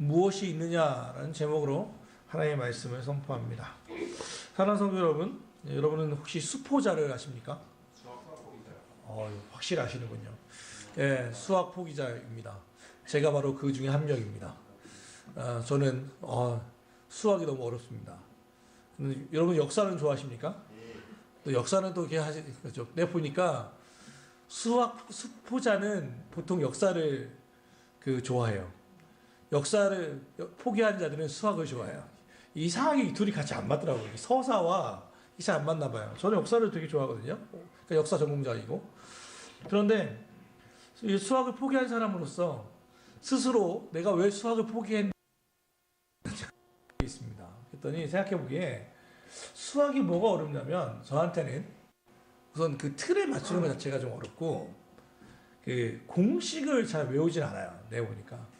무엇이 있느냐라는 제목으로 하나님의 말씀을 선포합니다. 사랑하는 성도 여러분, 여러분은 혹시 수포자를 아십니까? 확실하시는군요. 예, 수학 포기자입니다. 제가 바로 그 중에 한 명입니다. 저는 수학이 너무 어렵습니다. 여러분 역사는 좋아하십니까? 또 역사는 또 그렇죠. 내가 보니까 수포자는 보통 역사를 좋아해요. 역사를 포기한 자들은 수학을 좋아해요. 이상하게 이 둘이 같이 안 맞더라고요. 서사와 이게 잘 안 맞나 봐요. 저는 역사를 되게 좋아하거든요. 그러니까 역사 전공자이고. 그런데 이 수학을 포기한 사람으로서 스스로 내가 왜 수학을 포기했는지 있습니다. 그랬더니 생각해보기에 수학이 뭐가 어렵냐면 저한테는 우선 그 틀에 맞추는 것 자체가 좀 어렵고 그 공식을 잘 외우진 않아요. 내가 보니까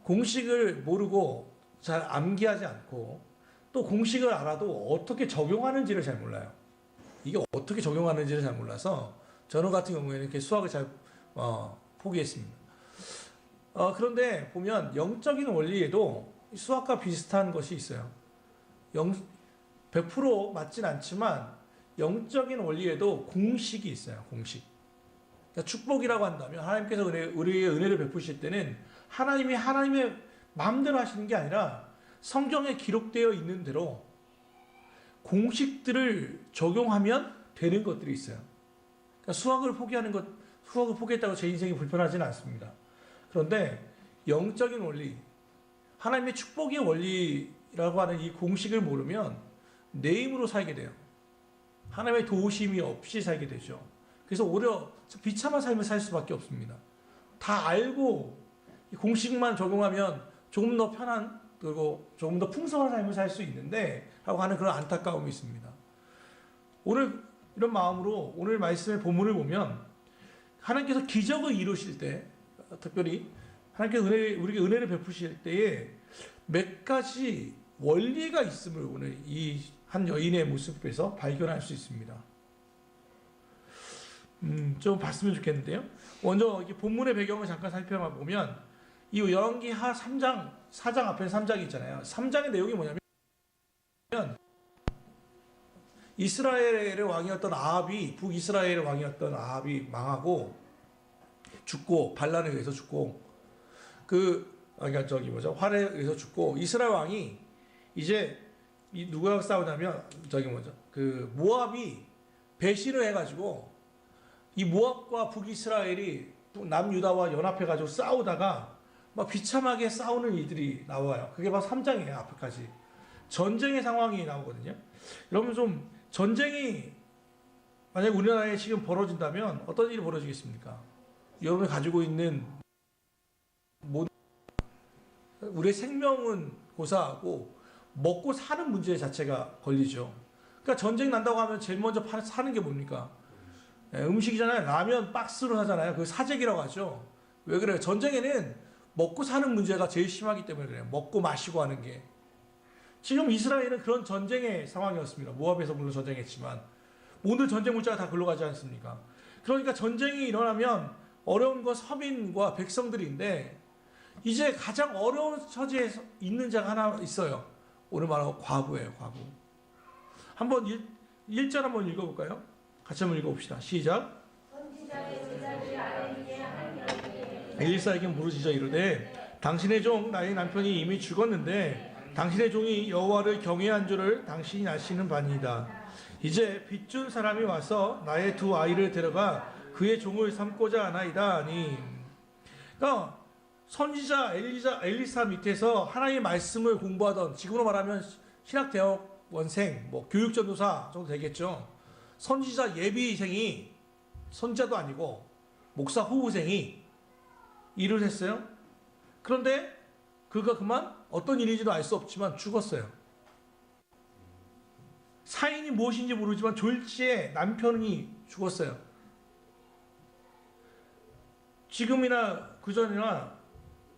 공식을 모르고 잘 암기하지 않고 또 공식을 알아도 어떻게 적용하는지를 잘 몰라요. 이게 어떻게 적용하는지를 잘 몰라서 저는 같은 경우에는 이렇게 수학을 잘 포기했습니다. 그런데 보면 영적인 원리에도 수학과 비슷한 것이 있어요. 100% 맞진 않지만 영적인 원리에도 공식이 있어요. 공식. 그러니까 축복이라고 한다면 하나님께서 우리에게 은혜를 베푸실 때는 하나님의 마음대로 하시는 게 아니라 성경에 기록되어 있는 대로 공식들을 적용하면 되는 것들이 있어요. 그러니까 수학을 포기했다고 제 인생이 불편하지는 않습니다. 그런데 영적인 원리, 하나님의 축복의 원리라고 하는 이 공식을 모르면 내 힘으로 살게 돼요. 하나님의 도우심이 없이 살게 되죠. 그래서 오히려 비참한 삶을 살 수밖에 없습니다. 다 알고 이 공식만 적용하면 조금 더 편한 그리고 조금 더 풍성한 삶을 살 수 있는데 라고 하는 그런 안타까움이 있습니다. 오늘 이런 마음으로 오늘 말씀의 본문을 보면 하나님께서 기적을 이루실 때 특별히 하나님께서 우리에게 은혜를 베푸실 때에 몇 가지 원리가 있음을 오늘 이 한 여인의 모습에서 발견할 수 있습니다. 좀 봤으면 좋겠는데요. 먼저 이렇게 본문의 배경을 잠깐 살펴보면 이 열왕기하 3장, 4장 앞에 3장이 있잖아요. 3장의 내용이 뭐냐면 이스라엘의 왕이었던 아합이 북이스라엘의 왕이었던 아합이 망하고 죽고 반란에 의해서 죽고 활에 의해서 죽고 이스라엘 왕이 이제 누구랑 싸우냐면 모압이 배신을 해가지고 이 모압과 북이스라엘이 남유다와 연합해가지고 싸우다가 막 비참하게 싸우는 일들이 나와요. 그게 바로 3장이에요. 앞에까지 전쟁의 상황이 나오거든요. 여러분 좀 전쟁이 만약 우리나라에 지금 벌어진다면 어떤 일이 벌어지겠습니까? 여러분이 가지고 있는 우리의 생명은 고사하고 먹고 사는 문제 자체가 걸리죠. 그러니까 전쟁 난다고 하면 제일 먼저 사는 게 뭡니까? 음식이잖아요. 라면 박스로 사잖아요. 그 사재기라고 하죠. 왜 그래요? 전쟁에는 먹고 사는 문제가 제일 심하기 때문에 그래요. 먹고 마시고 하는 게. 지금 이스라엘은 그런 전쟁의 상황이었습니다. 모압에서 물론 전쟁했지만 모든 전쟁 물자가 다 글로 가지 않습니까? 그러니까 전쟁이 일어나면 어려운 건 서민과 백성들인데 이제 가장 어려운 처지에 있는 자가 하나 있어요. 오늘 말하고 과부예요. 과부. 한번 1절 한번 읽어볼까요? 같이 한번 읽어봅시다. 시작. 엘리사에게 부르짖어 이르되 당신의 종 나의 남편이 이미 죽었는데 당신의 종이 여호와를 경외한 줄을 당신이 아시는 바니이다. 이제 빚준 사람이 와서 나의 두 아이를 데려가 그의 종을 삼고자 하나이다 하니. 그러니까 선지자 엘리사 밑에서 하나님의 말씀을 공부하던, 지금으로 말하면 신학대학원생, 교육전도사 정도 되겠죠. 선지자 예비생이, 선지자도 아니고 목사 후보생이 일을 했어요. 그런데 그가 그만 어떤 일인지도 알 수 없지만 죽었어요. 사인이 무엇인지 모르지만 졸지에 남편이 죽었어요. 지금이나 그전이나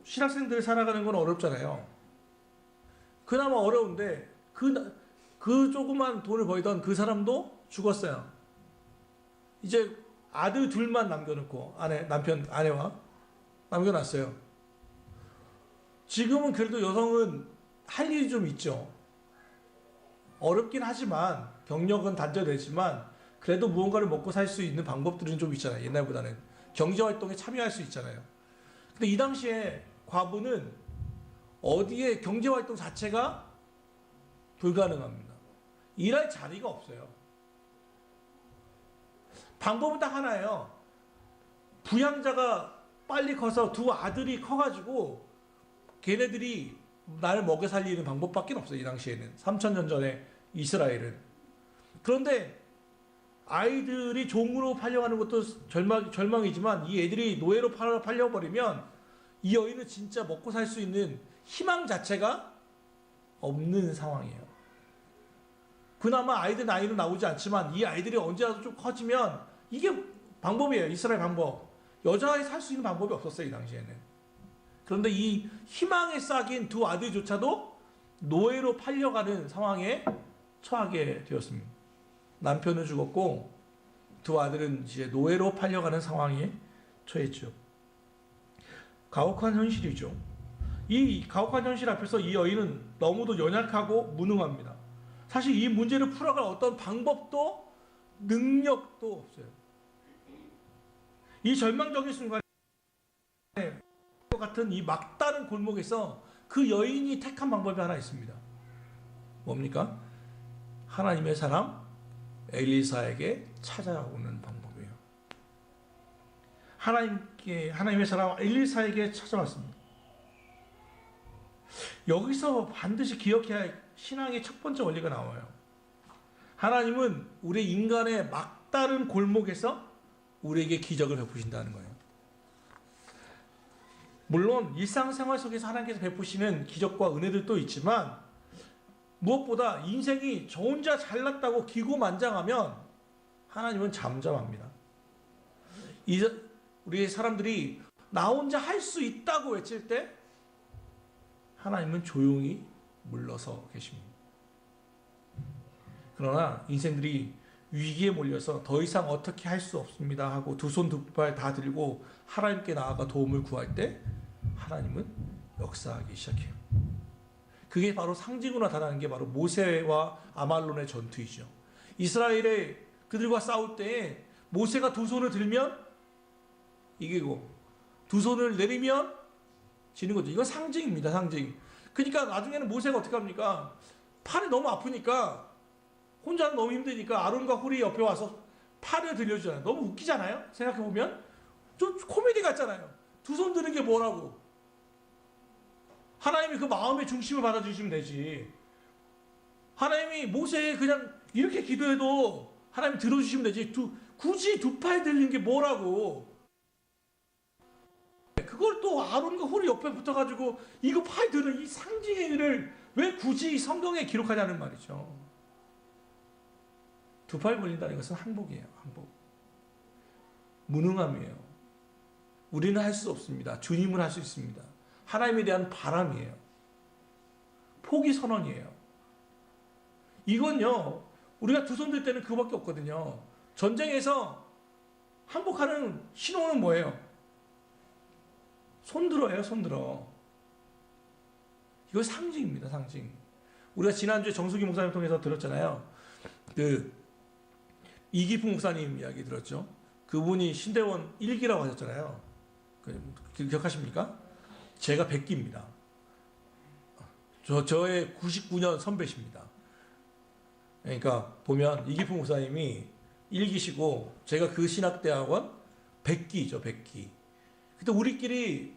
신학생들이 살아가는 건 어렵잖아요. 그나마 어려운데 그 조그만 돈을 벌던 그 사람도 죽었어요. 이제 아들 둘만 남겨놓고 아내와 남겨놨어요. 지금은 그래도 여성은 할 일이 좀 있죠. 어렵긴 하지만 경력은 단절되지만 그래도 무언가를 먹고 살 수 있는 방법들은 좀 있잖아요. 옛날보다는 경제활동에 참여할 수 있잖아요. 근데 이 당시에 과부는 어디에 경제활동 자체가 불가능합니다. 일할 자리가 없어요. 방법은 딱 하나예요. 부양자가 빨리 커서 두 아들이 커가지고 걔네들이 날 먹여 살리는 방법밖에 없어요. 이 당시에는 3000년 전에 이스라엘은. 그런데 아이들이 종으로 팔려가는 것도 절망이지만 이 애들이 노예로 팔려버리면 이 여인은 진짜 먹고 살 수 있는 희망 자체가 없는 상황이에요. 그나마 아이들 나이는 나오지 않지만 이 아이들이 언제라도 좀 커지면 이게 방법이에요. 이스라엘 방법. 여자아이 살 수 있는 방법이 없었어요. 이 당시에는. 그런데 이 희망에 싹인 두 아들조차도 노예로 팔려가는 상황에 처하게 되었습니다. 남편은 죽었고 두 아들은 이제 노예로 팔려가는 상황에 처했죠. 가혹한 현실이죠. 이 가혹한 현실 앞에서 이 여인은 너무도 연약하고 무능합니다. 사실 이 문제를 풀어갈 어떤 방법도 능력도 없어요. 이 절망적인 순간에 같은 이 막다른 골목에서 그 여인이 택한 방법이 하나 있습니다. 뭡니까? 하나님의 사람 엘리사에게 찾아오는 방법이에요. 하나님의 사람 엘리사에게 찾아왔습니다. 여기서 반드시 기억해야 할 신앙의 첫 번째 원리가 나와요. 하나님은 우리 인간의 막다른 골목에서 우리에게 기적을 베푸신다는 거예요. 물론 일상생활 속에서 하나님께서 베푸시는 기적과 은혜들도 있지만 무엇보다 인생이 저 혼자 잘났다고 기고만장하면 하나님은 잠잠합니다. 우리 사람들이 나 혼자 할 수 있다고 외칠 때 하나님은 조용히 물러서 계십니다. 그러나 인생들이 위기에 몰려서 더 이상 어떻게 할 수 없습니다 하고 두 손 두 발 다 들고 하나님께 나아가 도움을 구할 때 하나님은 역사하기 시작해요. 그게 바로 상징으로 나타나는 게 바로 모세와 아말론의 전투이죠. 이스라엘의 그들과 싸울 때 모세가 두 손을 들면 이기고 두 손을 내리면 지는 거죠. 이건 상징입니다. 상징. 그러니까 나중에는 모세가 어떻게 합니까? 팔이 너무 아프니까 혼자는 너무 힘드니까 아론과 훌이 옆에 와서 팔을 들려주잖아요. 너무 웃기잖아요. 생각해보면 좀 코미디 같잖아요. 두 손 드는 게 뭐라고. 하나님이 그 마음의 중심을 받아주시면 되지. 하나님이 모세에 그냥 이렇게 기도해도 하나님 들어주시면 되지. 굳이 두 팔 들리는 게 뭐라고. 그걸 또 아론과 훌이 옆에 붙어가지고 이거 팔 드는 이 상징의 일을 왜 굳이 성경에 기록하냐는 말이죠. 두 팔 벌린다는 것은 항복이에요. 항복. 무능함이에요. 우리는 할 수 없습니다. 주님은 할 수 있습니다. 하나님에 대한 바람이에요. 포기 선언이에요. 이건요, 우리가 두 손 들 때는 그거밖에 없거든요. 전쟁에서 항복하는 신호는 뭐예요? 손 들어요, 손 들어. 이거 상징입니다, 상징. 우리가 지난주에 정수기 목사님 통해서 들었잖아요. 이기풍 목사님 이야기 들었죠. 그분이 신대원 1기라고 하셨잖아요. 기억하십니까? 제가 100기입니다. 저의 99년 선배십니다. 그러니까 보면 이기풍 목사님이 1기시고 제가 그 신학대학원 100기죠, 100기. 그때 우리끼리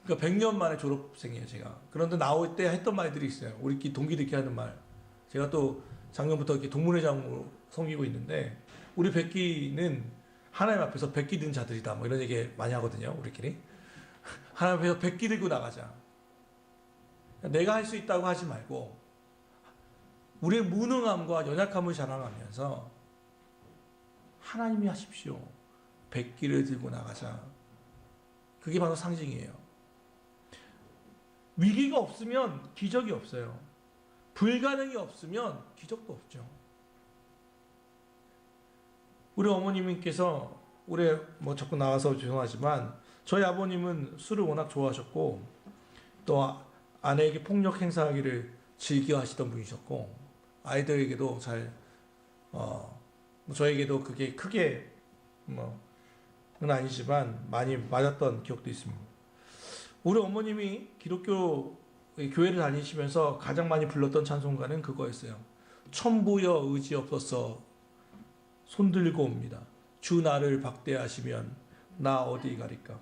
그러니까 100년 만에 졸업생이에요, 제가. 그런데 나올 때 했던 말들이 있어요. 우리끼리 동기들끼리 하는 말. 제가 또 작년부터 이렇게 동문회장으로 섬기고 있는데 우리 100기는 하나님 앞에서 100기 든 자들이다. 뭐 이런 얘기 많이 하거든요, 우리끼리. 하나님 앞에서 100기 들고 나가자. 내가 할 수 있다고 하지 말고 우리의 무능함과 연약함을 자랑하면서 하나님이 하십시오. 100기를 들고 나가자. 그게 바로 상징이에요. 위기가 없으면 기적이 없어요. 불가능이 없으면 기적도 없죠. 우리 어머님께서 올해 뭐 자꾸 나와서 죄송하지만 저희 아버님은 술을 워낙 좋아하셨고 또 아내에게 폭력 행사하기를 즐겨 하시던 분이셨고, 아이들에게도 저에게도 그게 크게 는 아니지만 많이 맞았던 기억도 있습니다. 우리 어머님이 기독교 교회를 다니시면서 가장 많이 불렀던 찬송가는 그거였어요. 천부여 의지 없어서 손들고 옵니다. 주 나를 박대하시면 나 어디 가리까.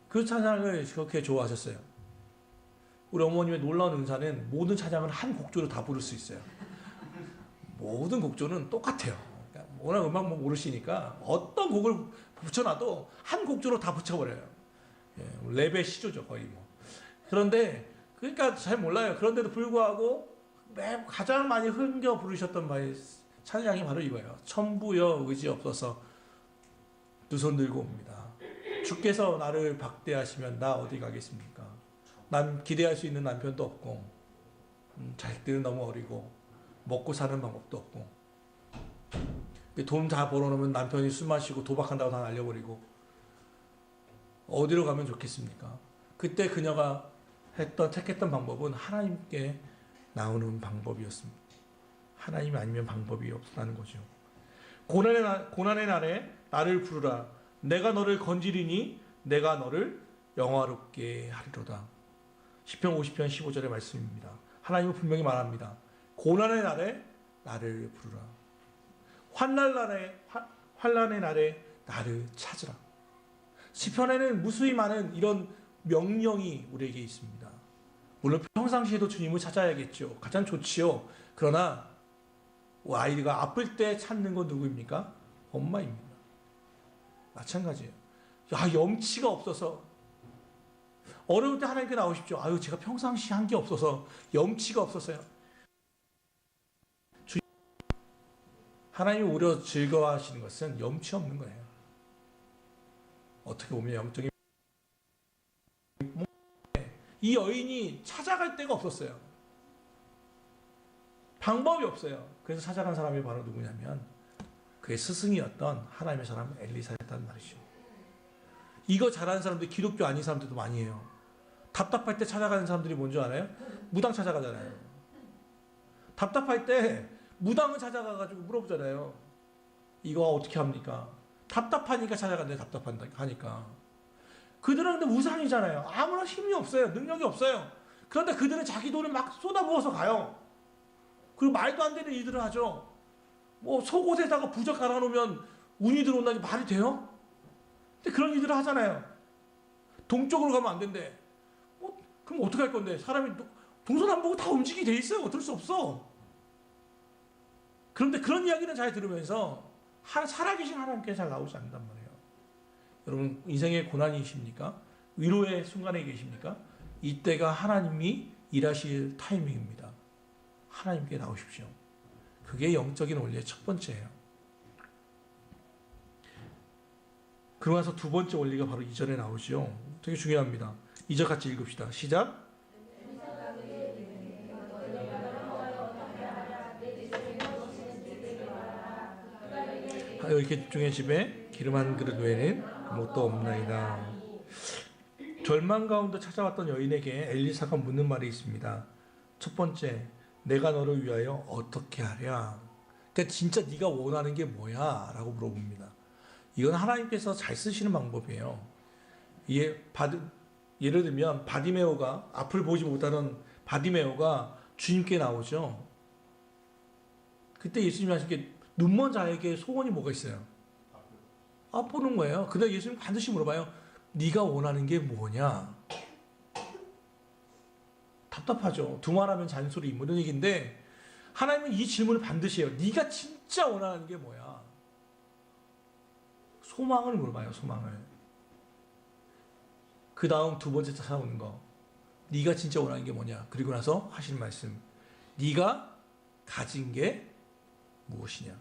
그 찬양을 그렇게 좋아하셨어요. 우리 어머님의 놀라운 은사는 모든 찬양을 한 곡조로 다 부를 수 있어요. 모든 곡조는 똑같아요. 그러니까 워낙 음악 모르시니까 어떤 곡을 붙여놔도 한 곡조로 다 붙여버려요. 랩의 시조죠, 거의 뭐. 그런데 그러니까 잘 몰라요. 그런데도 불구하고 가장 많이 흥겨 부르셨던 찬양이 바로 이거예요. 천부여 의지 없어서 두 손 들고 옵니다. 주께서 나를 박대하시면 나 어디 가겠습니까? 난 기대할 수 있는 남편도 없고, 자식들은 너무 어리고, 먹고 사는 방법도 없고, 돈 다 벌어놓으면 남편이 술 마시고 도박한다고 다 날려버리고, 어디로 가면 좋겠습니까? 그때 그녀가 택했던 방법은 하나님께 나오는 방법이었습니다. 하나님 아니면 방법이 없다는 거죠. 고난의 날에 나를 부르라. 내가 너를 건지리니 내가 너를 영화롭게 하리로다. 시편 50편 15절의 말씀입니다. 하나님은 분명히 말합니다. 고난의 날에 나를 부르라. 환난의 날에 나를 찾으라. 시편에는 무수히 많은 이런 명령이 우리에게 있습니다. 물론 평상시에도 주님을 찾아야겠죠. 가장 좋지요. 그러나 아이가 아플 때 찾는 건 누구입니까? 엄마입니다. 마찬가지예요. 염치가 없어서 어려울 때 하나님께 나오십시오. 아유, 제가 평상시 한 게 없어서 염치가 없었어요. 하나님이 오히려 즐거워하시는 것은 염치 없는 거예요. 어떻게 보면 영적인 이 여인이 찾아갈 데가 없었어요. 방법이 없어요. 그래서 찾아간 사람이 바로 누구냐면 그의 스승이었던 하나님의 사람 엘리사였단 말이죠. 이거 잘하는 사람들 기독교 아닌 사람들도 많이 해요. 답답할 때 찾아가는 사람들이 뭔지 알아요? 무당 찾아가잖아요. 답답할 때 무당을 찾아가가지고 물어보잖아요. 이거 어떻게 합니까? 답답하니까 찾아간대. 답답하니까. 그들은 근데 우상이잖아요. 아무런 힘이 없어요. 능력이 없어요. 그런데 그들은 자기 돈을 막 쏟아부어서 가요. 그리고 말도 안 되는 일들을 하죠. 뭐 속옷에다가 부적 갈아놓으면 운이 들어온다는 게 말이 돼요? 근데 그런 일들을 하잖아요. 동쪽으로 가면 안 된대. 그럼 어떻게 할 건데? 사람이 동서남북 다 움직이게 돼 있어요. 어쩔 수 없어. 그런데 그런 이야기는 잘 들으면서 살아계신 하나님께 잘 나오지 않는단 말이에요. 여러분 인생의 고난이십니까? 위로의 순간에 계십니까? 이때가 하나님이 일하실 타이밍입니다. 하나님께 나오십시오. 그게 영적인 원리의 첫 번째예요. 그러고 나서 두 번째 원리가 바로 2절에 나오죠. 되게 중요합니다. 2절 같이 읽읍시다. 시작. 이렇게 집중의 집에 기름 한 그릇 외에는 아무것도 없나이다. 절망 가운데 찾아왔던 여인에게 엘리사가 묻는 말이 있습니다. 첫 번째, 내가 너를 위하여 어떻게 하랴? 그러니까 진짜 네가 원하는 게 뭐야? 라고 물어봅니다. 이건 하나님께서 잘 쓰시는 방법이에요. 예를 들면 바디메오가 앞을 보지 못하는 바디메오가 주님께 나오죠. 그때 예수님이 하신 게 눈먼 자에게 소원이 뭐가 있어요? 보는 거예요. 근데 예수님 반드시 물어봐요. 네가 원하는 게 뭐냐? 답답하죠. 두말하면 잔소리 뭐 이런 얘기인데 하나님은 이 질문을 반드시 해요. 네가 진짜 원하는 게 뭐야? 소망을 물어봐요. 소망을. 그 다음 두 번째 찾아오는 거. 네가 진짜 원하는 게 뭐냐? 그리고 나서 하신 말씀. 네가 가진 게 무엇이냐?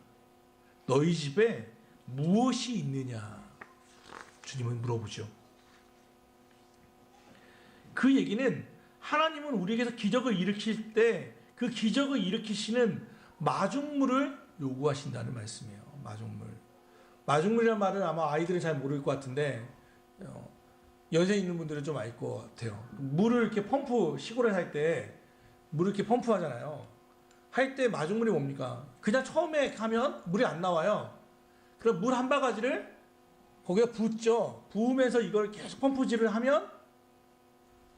너희 집에 무엇이 있느냐? 주님은 물어보죠. 그 얘기는 하나님은 우리에게서 기적을 일으킬 때 그 기적을 일으키시는 마중물을 요구하신다는 말씀이에요. 마중물. 마중물이라는 말은 아마 아이들은 잘 모를 것 같은데 연세 있는 분들은 좀 알 것 같아요. 물을 이렇게 펌프, 시골에 살 때 물을 이렇게 펌프하잖아요. 할 때 마중물이 뭡니까? 그냥 처음에 가면 물이 안 나와요. 그럼 물 한 바가지를 거기다 붓죠. 부으면서 이걸 계속 펌프질을 하면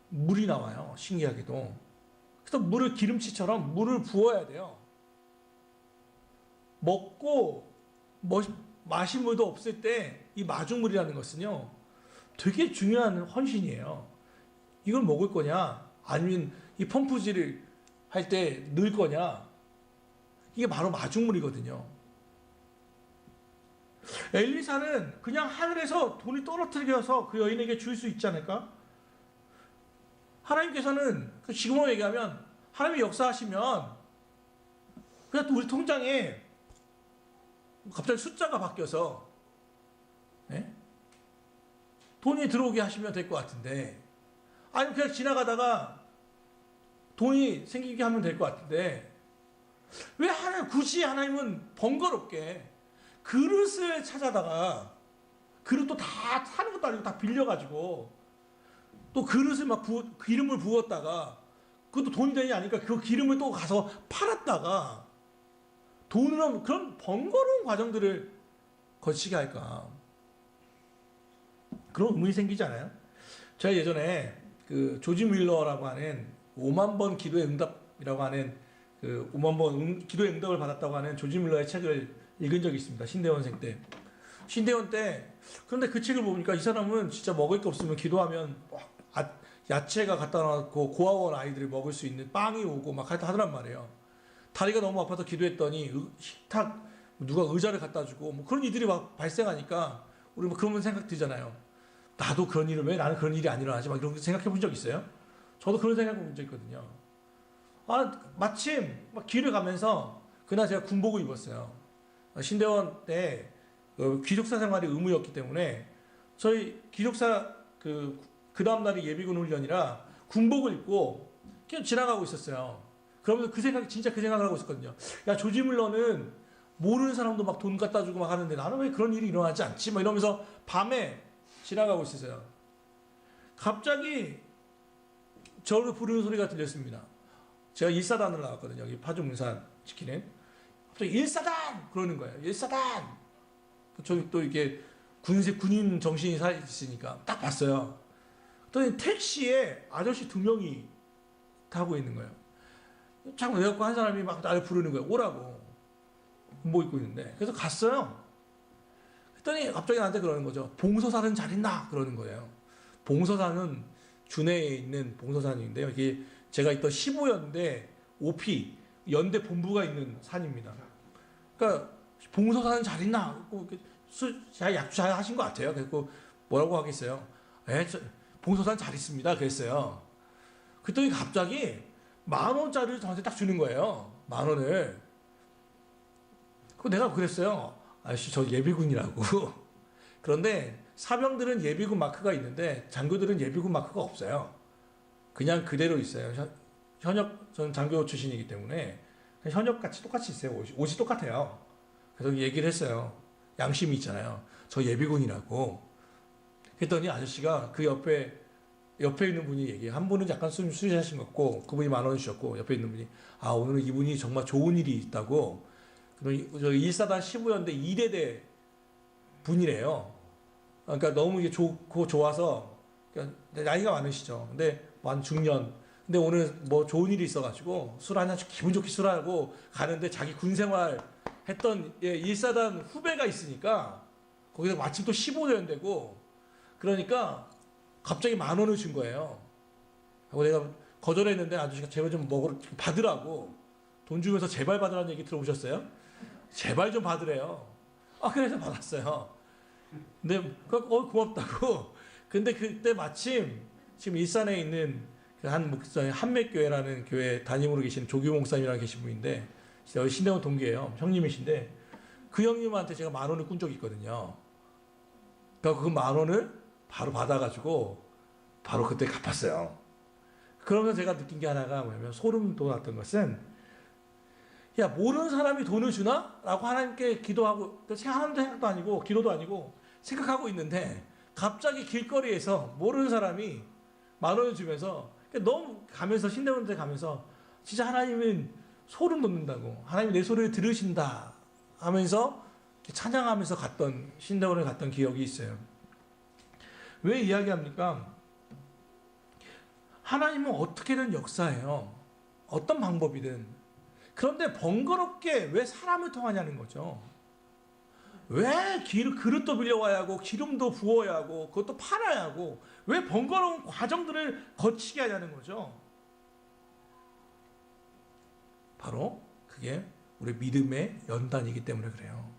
물이 나와요. 신기하게도. 그래서 물을 기름칠처럼 물을 부어야 돼요. 먹고 마신 물도 없을 때 이 마중물이라는 것은요, 되게 중요한 헌신이에요. 이걸 먹을 거냐, 아니면 이 펌프질을 할 때 넣을 거냐, 이게 바로 마중물이거든요. 엘리사는 그냥 하늘에서 돈이 떨어뜨려서 그 여인에게 줄 수 있지 않을까? 하나님께서는 지금으로 얘기하면 하나님이 역사하시면 그냥 우리 통장에 갑자기 숫자가 바뀌어서 돈이 들어오게 하시면 될 것 같은데, 아니면 그냥 지나가다가 돈이 생기게 하면 될 것 같은데, 왜 굳이 하나님은 번거롭게 그릇을 찾아다가, 그릇도 다 사는 것도 아니고 다 빌려가지고 또 그릇을 막 기름을 부었다가 그것도 돈이 되지 않으니까 그 기름을 또 가서 팔았다가 돈으로 그런 번거로운 과정들을 거치게 할까? 그런 의문이 생기지 않아요? 제가 예전에 그 조지 밀러라고 하는 5만 번 기도의 응답이라고 하는 그 5만 번 기도의 응답을 받았다고 하는 조지 밀러의 책을 읽은 적이 있습니다. 신대원생 때. 신대원 때. 그런데 그 책을 보니까 이 사람은 진짜 먹을 게 없으면 기도하면 야채가 갖다 놔놓고 고아원 아이들이 먹을 수 있는 빵이 오고 막 하더란 말이에요. 다리가 너무 아파서 기도했더니 식탁 누가 의자를 갖다 주고 뭐 그런 일들이 막 발생하니까 우리 뭐 그런 생각 들잖아요. 나도 그런 일을, 왜 나는 그런 일이 안 일어나지? 막 이런 생각해 본 적 있어요? 저도 그런 생각 해본 적 있거든요. 마침 막 길을 가면서 그날 제가 군복을 입었어요. 신대원 때 기숙사 생활이 의무였기 때문에 저희 기숙사 그 다음날이 예비군 훈련이라 군복을 입고 그냥 지나가고 있었어요. 그러면서 진짜 그 생각을 하고 있었거든요. 야, 조지 밀러는 모르는 사람도 막 돈 갖다 주고 막 하는데 나는 왜 그런 일이 일어나지 않지? 막 이러면서 밤에 지나가고 있었어요. 갑자기 저를 부르는 소리가 들렸습니다. 제가 일사단을 나왔거든요. 여기 파주 문산 지키는. 갑자기 일사단! 그러는 거예요. 일사단! 저기 또 이렇게 군인 정신이 있으니까 딱 봤어요. 또 택시에 아저씨 2명이 타고 있는 거예요. 자꾸 내갖고 한 사람이 막 나를 부르는 거예요. 오라고. 군복 입고 있는데. 그래서 갔어요. 그랬더니 갑자기 나한테 그러는 거죠. 봉서산은 잘 있나? 그러는 거예요. 봉서산은 주내에 있는 봉서산인데요. 이게 제가 있던 15연대 OP, 연대 본부가 있는 산입니다. 그러니까 봉서산은 잘 있나? 잘 약주 잘 하신 것 같아요. 그래서 뭐라고 하겠어요? 봉서산 잘 있습니다. 그랬어요. 그랬더니 갑자기 10,000원짜리를 저한테 딱 주는 거예요. 10,000원을. 내가 그랬어요. 아저씨 저 예비군이라고. 그런데 사병들은 예비군 마크가 있는데 장교들은 예비군 마크가 없어요. 그냥 그대로 있어요. 현역, 저는 장교 출신이기 때문에 현역같이 똑같이 있어요. 옷이 똑같아요. 그래서 얘기를 했어요. 양심이 있잖아요. 저 예비군이라고. 그랬더니 아저씨가 그 옆에 있는 분이 얘기해요. 한 분은 약간 수리하신 것 같고 그분이 10,000원 주셨고 옆에 있는 분이 오늘은 이분이 정말 좋은 일이 있다고. 저 1사단 15연대 2대대 분이래요. 그러니까 너무 이게 좋고 좋아서, 그러니까 나이가 많으시죠. 근데 중년. 근데 오늘 뭐 좋은 일이 있어가지고 술 한잔 기분 좋게 술하고 가는데 자기 군생활 했던 1사단 후배가 있으니까 거기서 마침 또 15연대고 그러니까 갑자기 10,000원을 준 거예요. 하고 내가 거절했는데 아저씨가 제발 좀 받으라고 돈 주면서 제발 받으라는 얘기 들어보셨어요? 제발 좀 받으래요. 그래서 받았어요. 근데 고맙다고. 근데 그때 마침 지금 일산에 있는 그 한 목사님 한맥교회라는 교회 담임으로 계신 조규 목사님이라고 계신 분인데 여기 신대원 동기예요. 형님이신데 그 형님한테 제가 10,000원을 꾼 적이 있거든요. 그러니까 그 10,000원을 바로 받아가지고 바로 그때 갚았어요. 그러면서 제가 느낀 게 하나가 뭐냐면 소름 돋았던 것은, 야, 모르는 사람이 돈을 주나? 라고 하나님께 기도하고, 하는 생각도 아니고, 기도도 아니고, 생각하고 있는데, 갑자기 길거리에서 모르는 사람이 10,000원을 주면서 너무 가면서 신대원들 가면서 진짜 하나님은 소름 돋는다고, 하나님이 내 소리를 들으신다 하면서 찬양하면서 갔던, 신대원을 갔던 기억이 있어요. 왜 이야기합니까? 하나님은 어떻게든 역사해요. 어떤 방법이든. 그런데 번거롭게 왜 사람을 통하냐는 거죠. 왜 그릇도 빌려와야 하고 기름도 부어야 하고 그것도 팔아야 하고 왜 번거로운 과정들을 거치게 하냐는 거죠. 바로 그게 우리 믿음의 연단이기 때문에 그래요.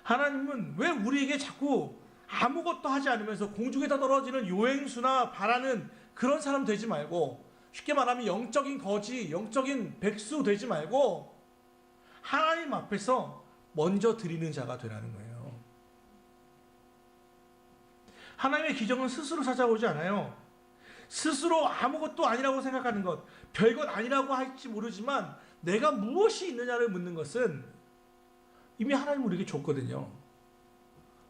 하나님은 왜 우리에게 자꾸 아무것도 하지 않으면서 공중에다 떨어지는 요행수나 바라는 그런 사람 되지 말고, 쉽게 말하면 영적인 거지, 영적인 백수 되지 말고 하나님 앞에서 먼저 드리는 자가 되라는 거예요. 하나님의 기적은 스스로 찾아오지 않아요. 스스로 아무것도 아니라고 생각하는 것, 별것 아니라고 할지 모르지만 내가 무엇이 있느냐를 묻는 것은 이미 하나님 우리에게 줬거든요.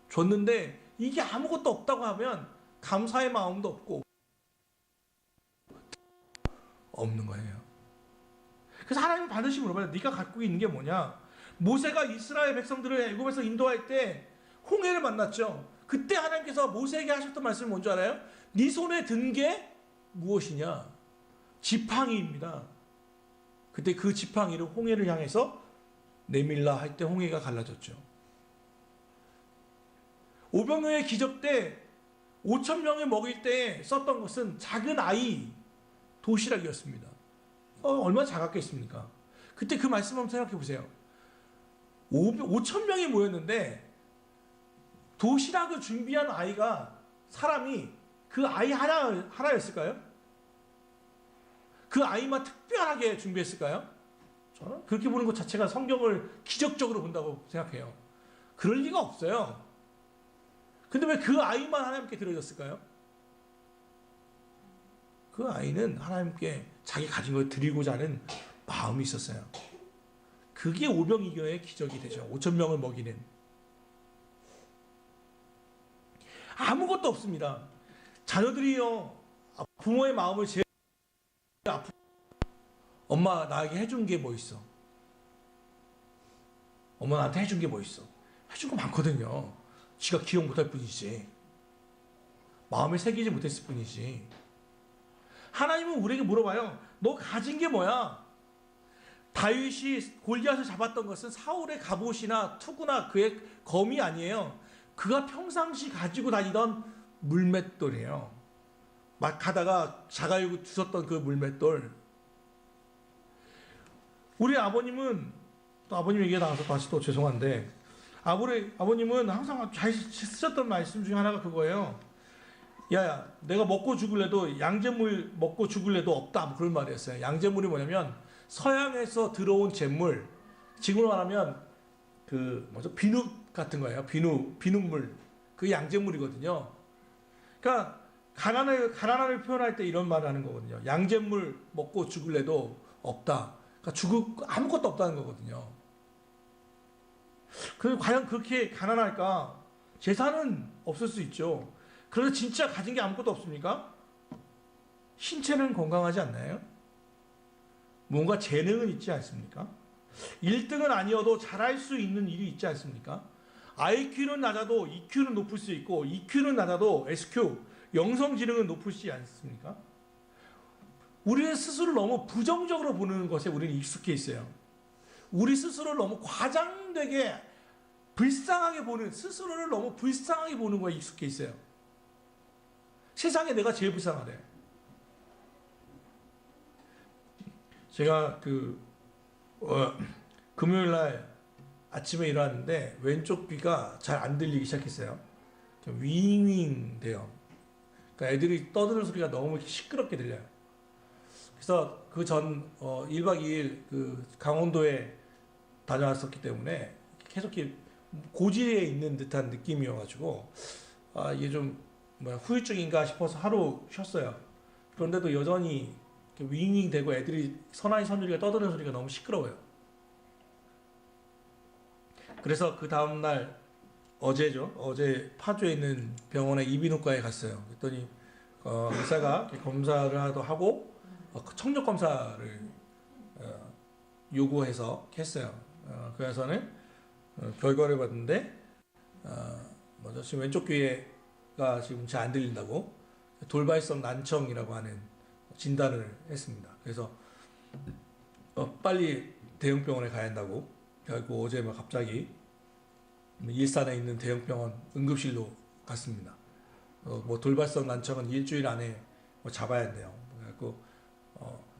줬는데 이게 아무것도 없다고 하면 감사의 마음도 없는 거예요. 그래서 하나님은 반드시 물어봐요. 네가 갖고 있는 게 뭐냐? 모세가 이스라엘 백성들을 애굽에서 인도할 때 홍해를 만났죠. 그때 하나님께서 모세에게 하셨던 말씀이 뭔지 알아요? 네 손에 든 게 무엇이냐? 지팡이입니다. 그때 그 지팡이를 홍해를 향해서 내밀라 할 때 홍해가 갈라졌죠. 오병이어의 기적 때 5,000명을 먹일 때 썼던 것은 작은 아이 도시락이었습니다. 얼마나 작았겠습니까? 그때 그 말씀 한번 생각해 보세요. 5,000명이 모였는데 도시락을 준비한 아이가, 사람이 그 아이 하나였을까요? 그 아이만 특별하게 준비했을까요? 저는 그렇게 보는 것 자체가 성경을 기적적으로 본다고 생각해요. 그럴 리가 없어요. 근데 왜 그 아이만 하나님께 드려졌을까요? 그 아이는 하나님께 자기 가진 걸 드리고자 하는 마음이 있었어요. 그게 오병이어의 기적이 되죠. 5,000명을 먹이는. 아무것도 없습니다. 자녀들이요, 부모의 마음을 제일 아프고, 엄마 나에게 해준 게 뭐 있어? 엄마 나한테 해준 게 뭐 있어? 해준 거 많거든요. 지가 기억 못할 뿐이지, 마음에 새기지 못했을 뿐이지. 하나님은 우리에게 물어봐요. 너 가진 게 뭐야? 다윗이 골리앗을 잡았던 것은 사울의 갑옷이나 투구나 그의 검이 아니에요. 그가 평상시 가지고 다니던 물맷돌이에요. 막 가다가 자갈고 주웠던 그 물맷돌. 우리 아버님은, 또 아버님 얘기가 나와서 다시 또 죄송한데, 아버님은 항상 잘 쓰셨던 말씀 중에 하나가 그거예요. 야, 내가 먹고 죽을래도 양잿물 먹고 죽을래도 없다, 뭐 그런 말이었어요. 양잿물이 뭐냐면 서양에서 들어온 잿물, 지금으로 말하면 그 뭐죠, 비누 같은 거예요. 비눗물, 그 양잿물이거든요. 그러니까 가난함을 표현할 때 이런 말을 하는 거거든요. 양잿물 먹고 죽을래도 없다. 그러니까 아무것도 없다는 거거든요. 과연 그렇게 가난할까? 재산은 없을 수 있죠. 그런데 진짜 가진 게 아무것도 없습니까? 신체는 건강하지 않나요? 뭔가 재능은 있지 않습니까? 1등은 아니어도 잘할 수 있는 일이 있지 않습니까? IQ는 낮아도 EQ는 높을 수 있고, EQ는 낮아도 SQ, 영성지능은 높을 수 있지 않습니까? 우리는 스스로를 너무 부정적으로 보는 것에 우리는 익숙해 있어요. 우리 스스로를 너무 과장되게 스스로를 너무 불쌍하게 보는 거에 익숙해 있어요. 세상에 내가 제일 불쌍하대. 제가 금요일날 아침에 일어났는데 왼쪽 귀가 잘 안 들리기 시작했어요. 윙윙 돼요. 그러니까 애들이 떠드는 소리가 너무 시끄럽게 들려요. 그래서 그 전 1박 2일 그 강원도에 다녀왔었기 때문에 계속 이렇게 고지에 있는 듯한 느낌이어가지고, 이게 좀 후유증인가 싶어서 하루 쉬었어요. 그런데도 여전히 윙윙 되고 애들이 서나이 선율이가 떠드는 소리가 너무 시끄러워요. 그래서 그 다음날 어제죠. 어제 파주에 있는 병원에 이비인후과에 갔어요. 그랬더니 의사가 이렇게 검사를 하고 청력 검사를 요구해서 했어요. 그래서는 결과를 봤는데 뭐죠? 지금 왼쪽 귀가 지금 잘 안 들린다고 돌발성 난청이라고 하는 진단을 했습니다. 그래서 빨리 대형병원에 가야 한다고. 그리고 어제 막 갑자기 일산에 있는 대형병원 응급실로 갔습니다. 뭐 돌발성 난청은 일주일 안에 뭐 잡아야 한대요. 그래갖고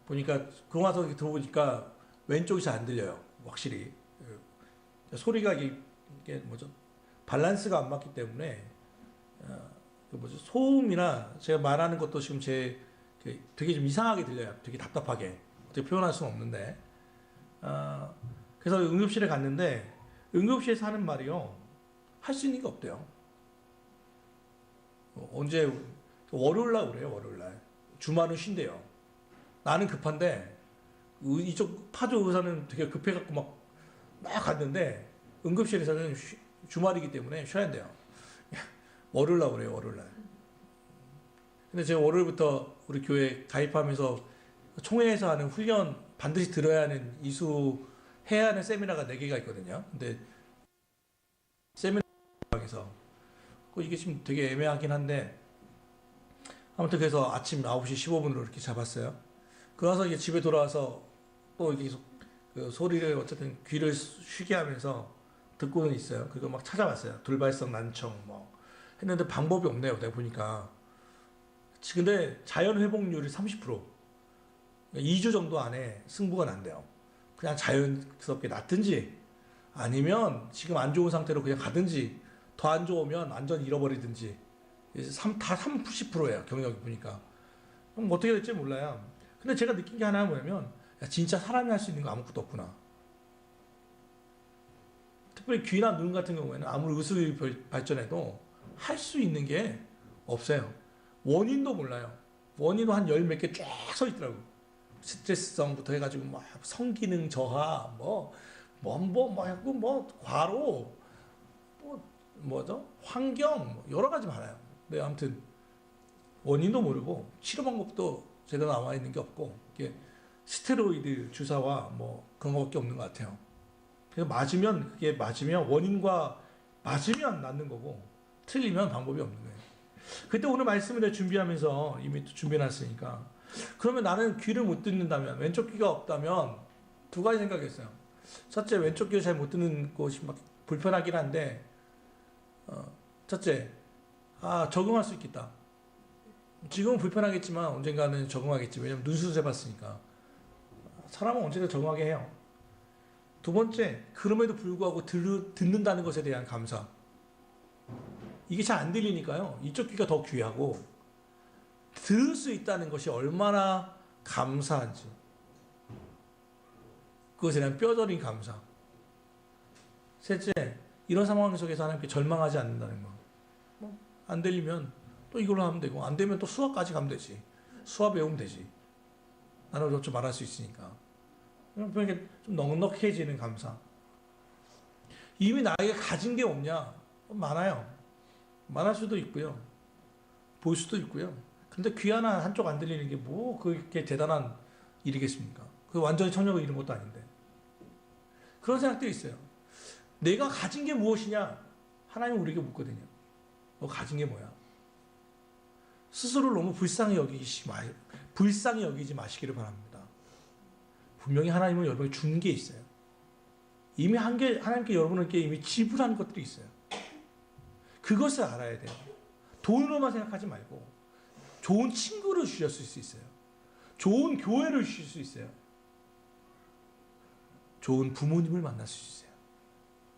보니까 그러고 나서 들어보니까 왼쪽이 잘 안 들려요. 확실히 소리가 이게 뭐죠? 밸런스가 안 맞기 때문에 그 뭐죠? 소음이나 제가 말하는 것도 지금 되게 좀 이상하게 들려요. 되게 답답하게 어떻게 표현할 수는 없는데 그래서 응급실에 갔는데 응급실에서 하는 말이요. 할 수 있는 게 없대요. 언제 월요일날 그래요. 월요일날 주말은 쉰대요. 나는 급한데 이쪽 파주 의사는 되게 급해갖고 막 갔는데 응급실에서는 주말이기 때문에 쉬어야 한대요. 월요일날 그래요. 월요일날. 근데 제가 월요일부터 우리 교회 가입하면서 총회에서 하는 훈련 반드시 들어야 하는 이수해야 하는 세미나가 4개가 있거든요. 근데 세미나에서 이게 지금 되게 애매하긴 한데 아무튼 그래서 아침 9시 15분으로 이렇게 잡았어요. 그러서 이제 집에 돌아와서 또 이렇게 계속 그 소리를 어쨌든 귀를 쉬게 하면서 듣고는 있어요. 그거 막 찾아봤어요. 돌발성 난청 뭐 했는데 방법이 없네요. 내가 보니까. 근데 자연 회복률이 30%. 2주 정도 안에 승부가 난대요. 그냥 자연스럽게 낫든지 아니면 지금 안 좋은 상태로 그냥 가든지 더 안 좋으면 완전 잃어버리든지 다 30%예요. 경력이 보니까. 그럼 어떻게 될지 몰라요. 근데 제가 느낀 게 하나는 뭐냐면 진짜 사람이 할 수 있는 거 아무것도 없구나. 특별히 귀나 눈 같은 경우에는 아무리 의술이 발전해도 할 수 있는 게 없어요. 원인도 몰라요. 원인도 한 열 몇 개 쫙 서 있더라고. 스트레스성부터 해가지고 막 성기능 저하, 과로, 뭐죠? 환경, 여러 가지 많아요. 네, 아무튼 원인도 모르고 치료 방법도 제대로 나와 있는 게 없고 이게 스테로이드 주사와 뭐 그런 거밖에 없는 것 같아요. 그래서 그게 맞으면 원인과 맞으면 낫는 거고 틀리면 방법이 없는 거예요. 그때 오늘 말씀을 준비하면서 이미 또 준비해놨으니까 그러면 나는 귀를 못 듣는다면 왼쪽 귀가 없다면 두 가지 생각했어요. 첫째, 왼쪽 귀를 잘 못 듣는 곳이 막 불편하긴 한데 첫째, 적응할 수 있겠다. 지금은 불편하겠지만 언젠가는 적응하겠지. 왜냐면 눈 수술해봤으니까. 사람은 언제나 적응하게 해요. 두 번째, 그럼에도 불구하고 듣는다는 것에 대한 감사. 이게 잘 안 들리니까요. 이쪽 귀가 더 귀하고 들을 수 있다는 것이 얼마나 감사한지. 그것에 대한 뼈저린 감사. 셋째, 이런 상황 속에서 하나님께 절망하지 않는다는 거. 안 들리면 또 이걸로 하면 되고 안 되면 또 수학까지 가면 되지. 수학 배우면 되지. 나는 어쩌 말할 수 있으니까. 그러니까 좀 넉넉해지는 감사. 이미 나에게 가진 게 없냐? 많아요. 많을 수도 있고요. 볼 수도 있고요. 근데 귀 하나 한쪽 안 들리는 게 뭐 그게 대단한 일이겠습니까? 그 완전히 청력을 잃은 것도 아닌데. 그런 생각도 있어요. 내가 가진 게 무엇이냐? 하나님은 우리에게 묻거든요. 너 가진 게 뭐야? 스스로를 너무 불쌍히 여기지 마시기를 바랍니다. 분명히 하나님은 여러분에게 준 게 있어요. 이미 하나님께 여러분에게 이미 지불한 것들이 있어요. 그것을 알아야 돼요. 돈으로만 생각하지 말고 좋은 친구를 주셨을 수 있어요. 좋은 교회를 주실 수 있어요. 좋은 부모님을 만날 수 있어요.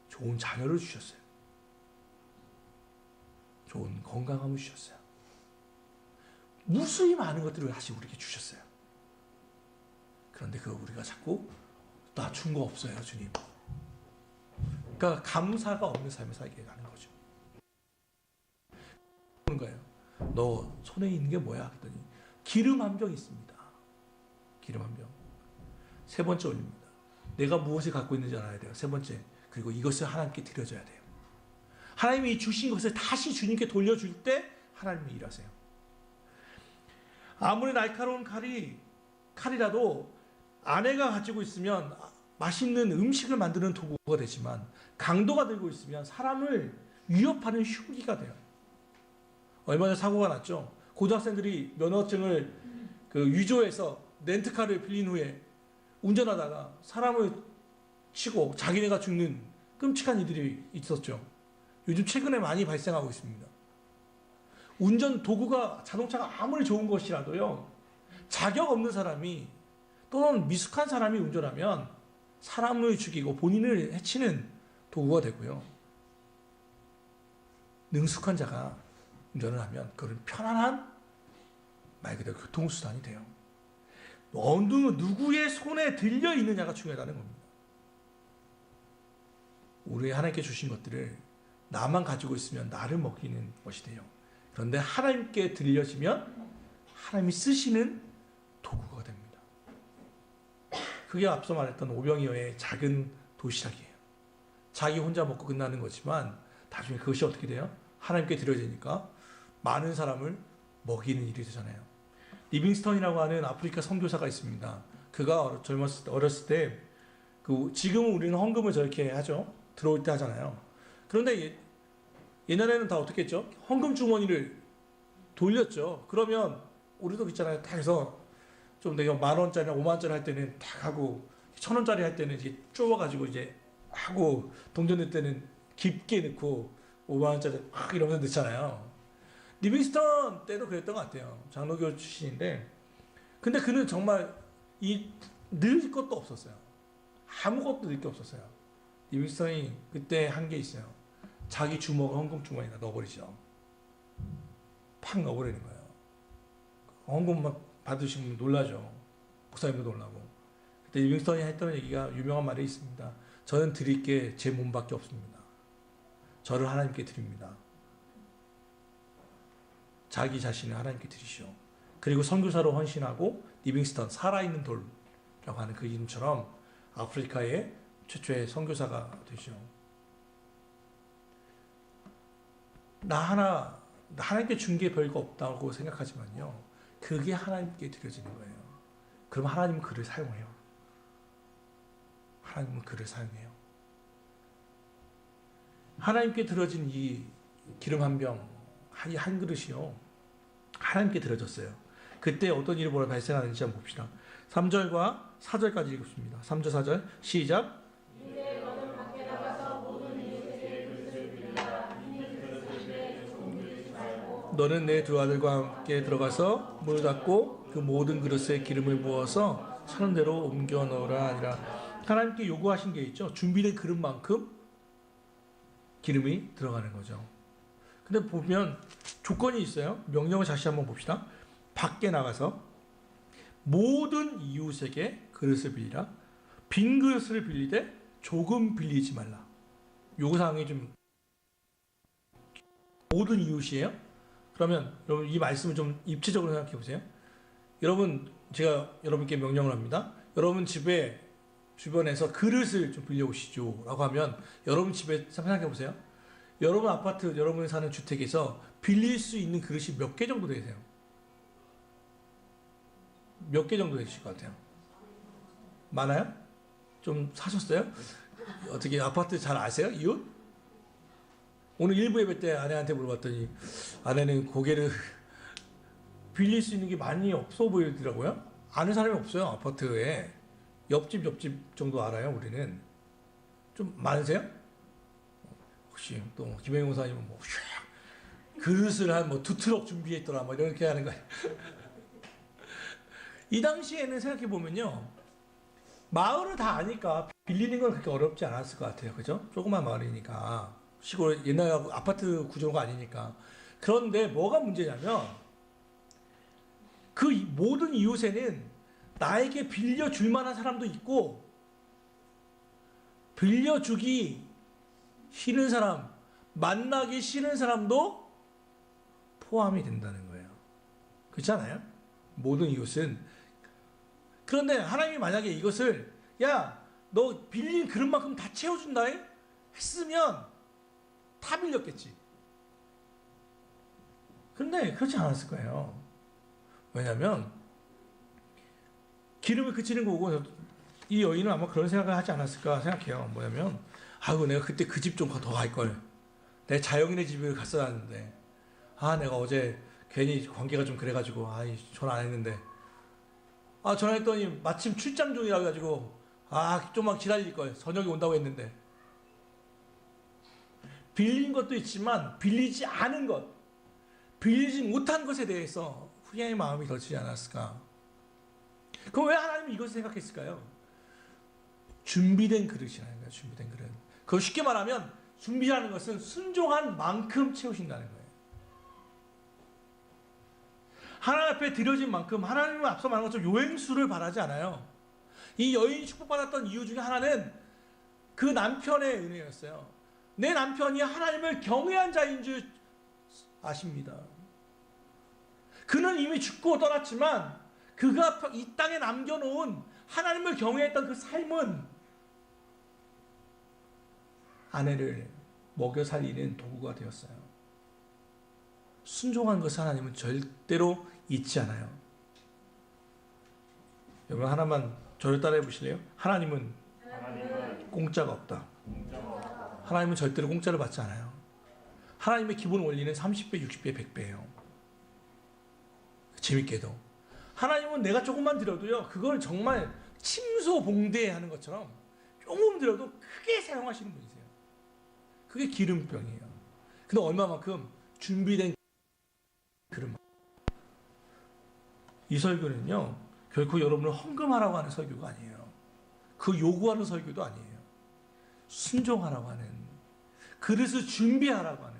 좋은 자녀를 주셨어요. 좋은 건강함을 주셨어요. 무수히 많은 것들을 다시 우리에게 주셨어요. 그런데 그거 우리가 자꾸 나 준 거 없어요, 주님. 그러니까 감사가 없는 삶을 살게 가는 거죠. 그런 거예요. 너 손에 있는 게 뭐야? 그랬더니 기름 한 병 있습니다. 기름 한 병. 세 번째 올립니다. 내가 무엇을 갖고 있는지 알아야 돼요. 세 번째. 그리고 이것을 하나님께 드려줘야 돼요. 하나님이 주신 것을 다시 주님께 돌려줄 때 하나님이 일하세요. 아무리 날카로운 칼이라도 아내가 가지고 있으면 맛있는 음식을 만드는 도구가 되지만 강도가 들고 있으면 사람을 위협하는 흉기가 돼요. 얼마 전에 사고가 났죠. 고등학생들이 면허증을 위조해서 렌트카를 빌린 후에 운전하다가 사람을 치고 자기네가 죽는 끔찍한 일들이 있었죠. 요즘 최근에 많이 발생하고 있습니다. 운전 도구가 자동차가 아무리 좋은 것이라도요. 자격 없는 사람이 또는 미숙한 사람이 운전하면 사람을 죽이고 본인을 해치는 도구가 되고요. 능숙한 자가 운전을 하면 그런 편안한 말 그대로 교통수단이 돼요. 어느 누구의 손에 들려 있느냐가 중요하다는 겁니다. 우리 하나님께 주신 것들을 나만 가지고 있으면 나를 먹이는 것이 돼요. 그런데 하나님께 들려지면 하나님이 쓰시는 도구가 됩니다. 그게 앞서 말했던 오병이어의 작은 도시락이에요. 자기 혼자 먹고 끝나는 거지만 나중에 그것이 어떻게 돼요? 하나님께 드려지니까 많은 사람을 먹이는 일이 되잖아요. 리빙스턴이라고 하는 아프리카 선교사가 있습니다. 그가 어렸을 때 지금은 우리는 헌금을 저렇게 하죠. 들어올 때 하잖아요. 그런데 옛날에는 다 어떻게 했죠? 헌금 주머니를 돌렸죠. 그러면 우리도 있잖아요. 딱 해서 좀 내가 10,000원짜리, 50,000원짜리 할 때는 딱 하고 1,000원짜리 할 때는 이제 쪼아가지고 이제 하고 동전 넣을 때는 깊게 넣고 50,000원짜리 막 이러면서 넣잖아요. 리빙스턴 때도 그랬던 것 같아요. 장로교 출신인데 근데 그는 정말 넣을 것도 없었어요. 아무것도 넣을 게 없었어요. 리빙스턴이 그때 한 게 있어요. 자기 주먹을 헌금 주머니에다 넣어버리죠. 팍 넣어버리는 거예요. 헌금 막 받으시면 놀라죠. 목사님도 놀라고. 그때 리빙스턴이 했던 얘기가 유명한 말이 있습니다. 저는 드릴 게 제 몸밖에 없습니다. 저를 하나님께 드립니다. 자기 자신을 하나님께 드리시오. 그리고 선교사로 헌신하고 리빙스턴 살아있는 돌이라고 하는 그 이름처럼 아프리카의 최초의 선교사가 되죠. 하나님께 준 게 별거 없다고 생각하지만요. 그게 하나님께 드려지는 거예요. 그럼 하나님은 그를 사용해요. 하나님은 그를 사용해요. 하나님께 드려진 이 기름 한 병, 한 그릇이요. 하나님께 드려졌어요. 그때 어떤 일이 발생하는지 한번 봅시다. 3절과 4절까지 읽습니다. 3절, 4절 시작. 너는 내 두 아들과 함께 들어가서 문을 닫고 그 모든 그릇에 기름을 부어서 사는 대로 옮겨 넣으라 하니라. 하나님께 요구하신 게 있죠. 준비된 그릇만큼 기름이 들어가는 거죠. 근데 보면 조건이 있어요. 명령을 다시 한번 봅시다. 밖에 나가서 모든 이웃에게 그릇을 빌리라. 빈 그릇을 빌리되 조금 빌리지 말라. 요구사항이 좀 모든 이웃이에요. 그러면 여러분 이 말씀을 좀 입체적으로 생각해 보세요. 여러분 제가 여러분께 명령을 합니다. 여러분 집에 주변에서 그릇을 좀 빌려오시죠 라고 하면 여러분 집에 생각해 보세요. 여러분 아파트, 여러분이 사는 주택에서 빌릴 수 있는 그릇이 몇 개 정도 되세요? 몇 개 정도 되실 것 같아요? 많아요? 좀 사셨어요? 어떻게 아파트 잘 아세요? 이웃? 오늘 일부 예배 때 아내한테 물어봤더니 아내는 고개를 빌릴 수 있는 게 많이 없어 보이더라고요. 아는 사람이 없어요. 아파트에. 옆집 정도 알아요. 우리는. 좀 많으세요? 혹시 또 김혜영 목사님은 뭐 그릇을 한 뭐 2트럭 준비했더라 뭐 이렇게 하는 거예요. 이 당시에는 생각해 보면요. 마을을 다 아니까 빌리는 건 그렇게 어렵지 않았을 것 같아요. 그죠? 조그만 마을이니까. 시골 옛날 아파트 구조가 아니니까. 그런데 뭐가 문제냐면 그 모든 이웃에는 나에게 빌려줄 만한 사람도 있고 빌려주기 싫은 사람, 만나기 싫은 사람도 포함이 된다는 거예요. 그렇지 않아요? 모든 이웃은. 그런데 하나님이 만약에 이것을 야, 너 빌린 그릇만큼 다 채워준다 했으면 다 빌렸겠지. 근데 그렇지 않았을 거예요. 왜냐하면 기름이 그치는 거 보고 이 여인은 아마 그런 생각을 하지 않았을까 생각해요. 뭐냐면 아이고 내가 그때 그 집 좀 더 갈걸. 내 자영인의 집에 갔어야 하는데 내가 어제 괜히 관계가 좀 그래가지고 전화 안 했는데 전화했더니 마침 출장 중이라 가지고 좀만 기다릴걸. 저녁에 온다고 했는데 빌린 것도 있지만 빌리지 않은 것, 빌리지 못한 것에 대해서 후회의 마음이 덜치지 않았을까. 그럼 왜 하나님은 이것을 생각했을까요? 준비된 그릇이라는 거예요. 준비된 그릇. 그걸 쉽게 말하면 준비라는 것은 순종한 만큼 채우신다는 거예요. 하나님 앞에 드려진 만큼 하나님은 앞서 말한 것처럼 요행수를 바라지 않아요. 이 여인이 축복받았던 이유 중에 하나는 그 남편의 은혜였어요. 내 남편이 하나님을 경외한 자인 줄 아십니다. 그는 이미 죽고 떠났지만 그가 이 땅에 남겨놓은 하나님을 경외했던 그 삶은 아내를 먹여 살리는 도구가 되었어요. 순종한 것을 하나님은 절대로 잊지 않아요. 여러분 하나만 저를 따라해 보실래요? 하나님은 공짜가 없다. 하나님은 절대로 공짜를 받지 않아요. 하나님의 기본 원리는 30배, 60배, 100배예요. 재밌게도 하나님은 내가 조금만 드려도요, 그걸 정말 침소봉대하는 것처럼 조금 드려도 크게 사용하시는 분이세요. 그게 기름병이에요. 근데 얼마만큼 준비된 그릇. 이 설교는요, 결코 여러분을 헌금하라고 하는 설교가 아니에요. 그 요구하는 설교도 아니에요. 순종하라고 하는, 그릇을 준비하라고 하는,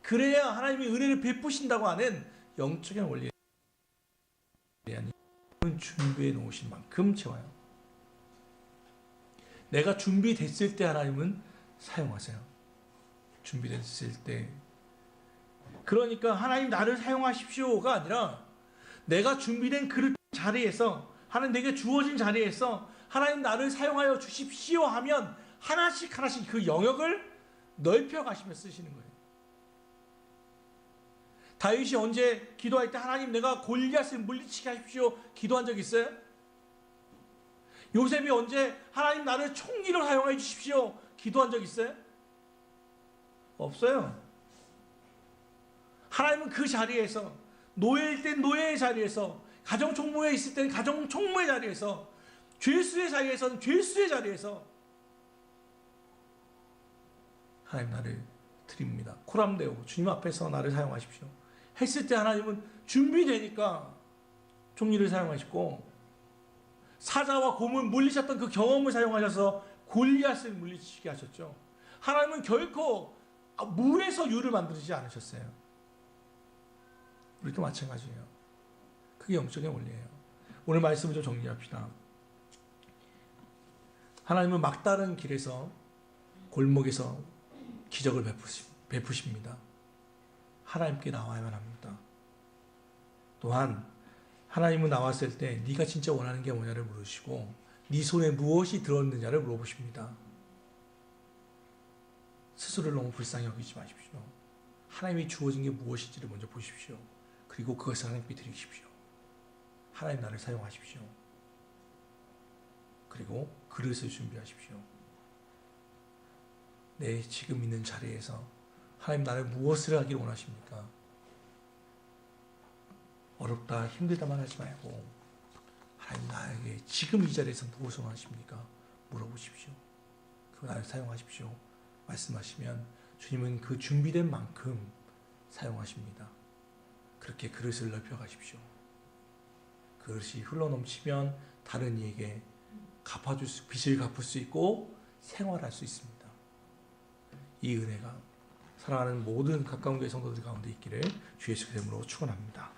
그래야 하나님이 은혜를 베푸신다고 하는 영적인 원리에 대한 준비해 놓으신 만큼 채워요. 내가 준비됐을 때 하나님은 사용하세요. 준비됐을 때. 그러니까 하나님 나를 사용하십시오가 아니라 내가 준비된 그릇 자리에서, 하나님 내게 주어진 자리에서 하나님 나를 사용하여 주십시오 하면 하나씩 하나씩 그 영역을 넓혀 가시며 쓰시는 거예요. 다윗이 언제 기도할 때 하나님 내가 골리앗을 물리치게 하십시오 기도한 적 있어요? 요셉이 언제 하나님 나를 총리로 사용해 주십시오 기도한 적 있어요? 없어요. 하나님은 그 자리에서, 노예일 땐 노예의 자리에서, 가정총무에 있을 때는 가정총무의 자리에서, 죄수의 자리에서는 죄수의 자리에서 하나님 나를 드립니다. 코람데오, 주님 앞에서 나를 사용하십시오 했을 때 하나님은 준비되니까 총리를 사용하시고, 사자와 곰을 물리쳤던 그 경험을 사용하셔서 골리앗을 물리치게 하셨죠. 하나님은 결코 물에서 유를 만들지 않으셨어요. 우리도 마찬가지예요. 그게 영적인 원리예요. 오늘 말씀을 좀 정리합시다. 하나님은 막다른 길에서, 골목에서 기적을 베푸십니다. 하나님께 나와야만 합니다. 또한 하나님은 나왔을 때 네가 진짜 원하는 게 뭐냐를 물으시고 네 손에 무엇이 들었느냐를 물어보십니다. 스스로를 너무 불쌍히 여기지 마십시오. 하나님이 주어진 게 무엇인지를 먼저 보십시오. 그리고 그것을 하나님께 드리십시오. 하나님 나를 사용하십시오. 그리고 그릇을 준비하십시오. 내 지금 있는 자리에서 하나님 나를 무엇을 하길 원하십니까? 어렵다 힘들다만 하지 말고 하나님 나에게 지금 이 자리에서 무엇을 원하십니까? 물어보십시오. 그리고 나를 사용하십시오. 말씀하시면 주님은 그 준비된 만큼 사용하십니다. 그렇게 그릇을 넓혀 가십시오. 그릇이 흘러넘치면 다른 이에게 빚을 갚을 수 있고 생활할 수 있습니다. 이 은혜가 사랑하는 모든 가까운 교회 성도들 가운데 있기를 주 예수 그리스도 이름으로 축원합니다.